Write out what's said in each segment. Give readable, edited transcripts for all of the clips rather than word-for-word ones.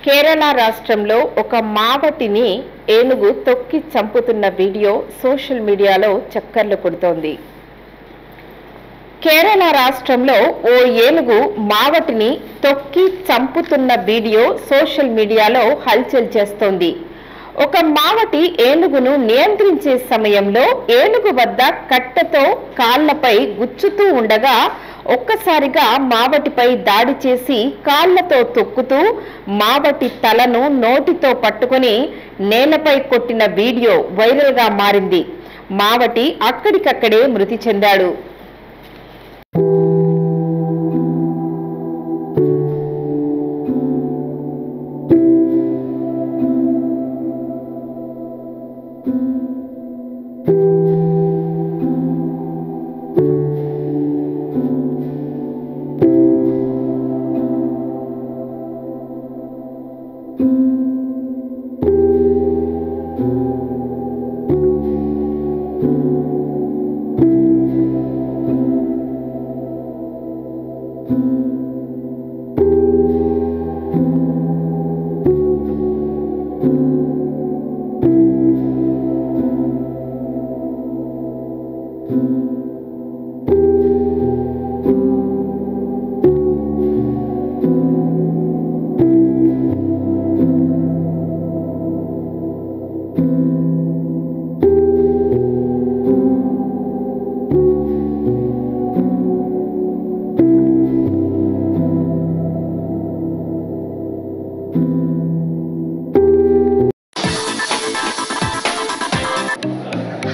కేరళ రాష్ట్రంలో ఒక మావటిని ఏనుగు తొక్కి చంపుతున్న వీడియో సోషల్ మీడియాలో చక్కర్లు కొడుతోంది. కేరళ రాష్ట్రంలో ఓ ఏనుగు మావటిని తొక్కి చంపుతున్న వీడియో సోషల్ మీడియాలో హల్చల్ చేస్తోంది. ఒక మావటి ఏనుగును నియంత్రించే సమయంలో ఏనుగు వద్ద కట్టెతో కాళ్లపై గుచ్చుతూ ఉండగా ఒక్కసారిగా మావటిపై దాడి చేసి కాళ్లతో తొక్కుతూ మావటి తలను నోటితో పట్టుకొని నేలపై కొట్టిన వీడియో వైరల్ గా మారింది. మావటి అక్కడికక్కడే మృతి చెందాడు.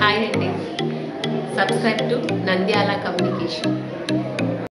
Hi and subscribe to Nandyala Communication.